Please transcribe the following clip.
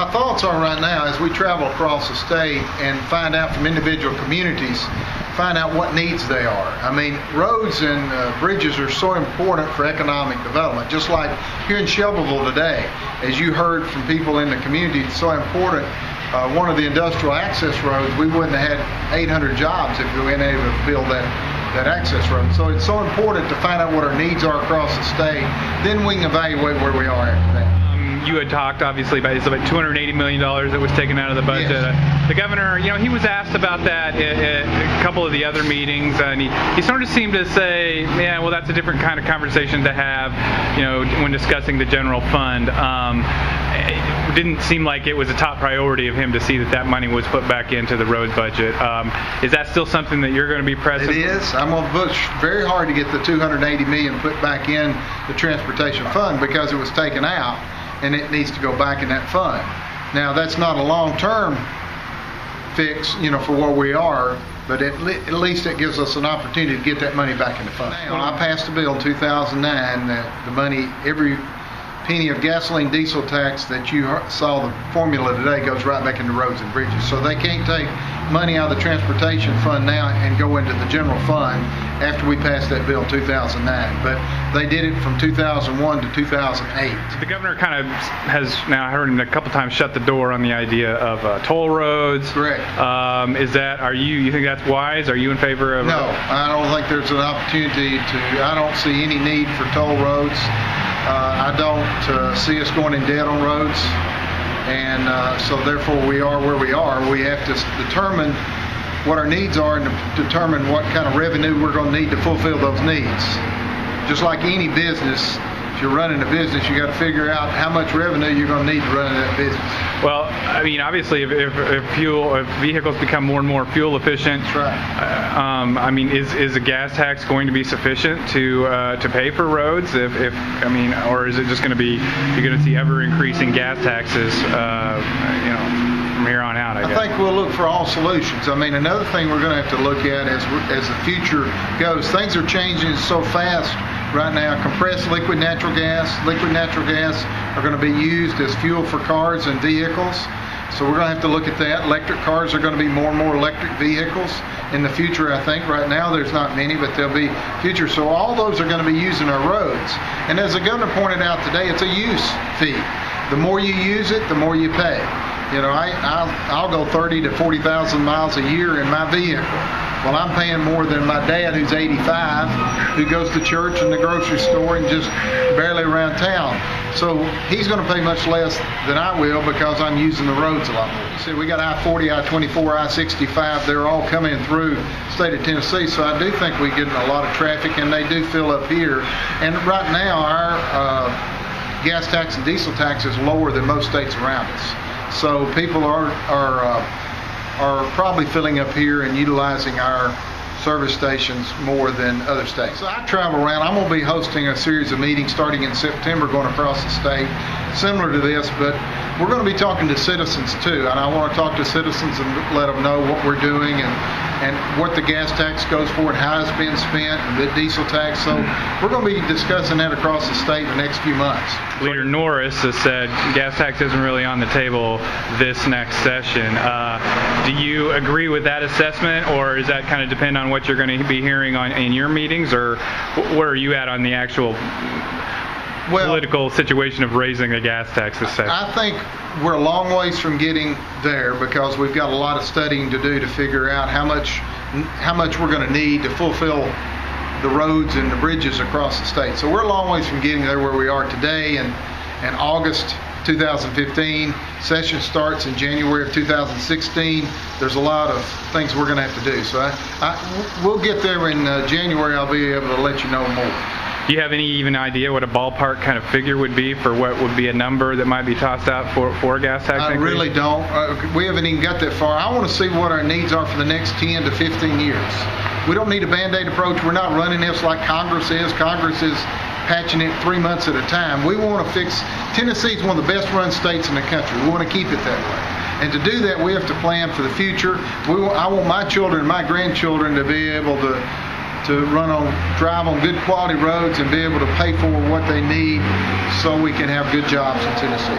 My thoughts are right now as we travel across the state and find out from individual communities, find out what needs they are. I mean, roads and bridges are so important for economic development. Just like here in Shelbyville today, as you heard from people in the community, it's so important. One of the industrial access roads, we wouldn't have had 800 jobs if we weren't able to build that access road. So it's so important to find out what our needs are across the state. Then we can evaluate where we are after that. You had talked obviously about it's about $280 million that was taken out of the budget. Yes. The governor, he was asked about that at a couple of the other meetings, and he sort of seemed to say, yeah, well, that's a different kind of conversation to have, when discussing the general fund. It didn't seem like it was a top priority of him to see that money was put back into the road budget. Is that still something that you're going to be pressing? It is. I'm going to push very hard to get the $280 million put back in the transportation fund because it was taken out. And it needs to go back in that fund. Now, that's not a long-term fix, for where we are, but at least it gives us an opportunity to get that money back in the fund. Now, I passed a bill in 2009 that the money, every penny of gasoline diesel tax that you saw the formula today goes right back into roads and bridges. So they can't take money out of the transportation fund now and go into the general fund after we passed that bill in 2009. But they did it from 2001 to 2008. The governor kind of has, now I heard him a couple times, shut the door on the idea of toll roads. Correct. You think that's wise? Are you in favor of? No, I don't think there's an opportunity I don't see any need for toll roads. I don't see us going in debt on roads, and so therefore we are where we are. We have to determine what our needs are and determine what kind of revenue we're going to need to fulfill those needs. Just like any business, if you're running a business, you got to figure out how much revenue you're going to need to run that business. Well, I mean, obviously, if vehicles become more and more fuel efficient, that's right. I mean, is a gas tax going to be sufficient to pay for roads? Or is it just going to be you're going to see ever increasing gas taxes, from here on out? I think we'll look for all solutions. I mean, another thing we're going to have to look at as the future goes, things are changing so fast. Right now, compressed liquid natural gas are going to be used as fuel for cars and vehicles. So we're going to have to look at that. Electric cars are going to be more and more electric vehicles in the future, I think. Right now, there's not many, but there'll be future. So all those are going to be used in our roads. And as the governor pointed out today, it's a use fee. The more you use it, the more you pay. I'll go 30 to 40,000 miles a year in my vehicle. Well, I'm paying more than my dad, who's 85, who goes to church and the grocery store and just barely around town. So he's going to pay much less than I will because I'm using the roads a lot more. See, we got I-40, I-24, I-65. They're all coming through the state of Tennessee. So I do think we're getting a lot of traffic, and they do fill up here. And right now, our gas tax and diesel tax is lower than most states around us. So people are probably filling up here and utilizing our service stations more than other states. So I travel around. I'm going to be hosting a series of meetings starting in September going across the state, similar to this, but we're going to be talking to citizens too, and I want to talk to citizens and let them know what we're doing and what the gas tax goes for and how it's being spent, and the diesel tax. So we're going to be discussing that across the state in the next few months. Leader Norris has said gas tax isn't really on the table this next session. Do you agree with that assessment, or does that kind of depend on what you're going to be hearing in your meetings, or where are you at on the actual political situation of raising a gas tax this session? I think we're a long ways from getting there because we've got a lot of studying to do to figure out how much we're going to need to fulfill the roads and the bridges across the state. So we're a long ways from getting there where we are today. And August 2015, session starts in January of 2016. There's a lot of things we're going to have to do. So we'll get there in January. I'll be able to let you know more. Do you have any even idea what a ballpark kind of figure would be for what would be a number that might be tossed out for gas tax increase? I really don't. We haven't even got that far. I want to see what our needs are for the next 10 to 15 years. We don't need a Band-Aid approach. We're not running this like Congress is. Congress is patching it 3 months at a time. We want to fix. Tennessee is one of the best run states in the country. We want to keep it that way. And to do that, we have to plan for the future. I want my children and my grandchildren to be able to drive on good quality roads and be able to pay for what they need so we can have good jobs in Tennessee.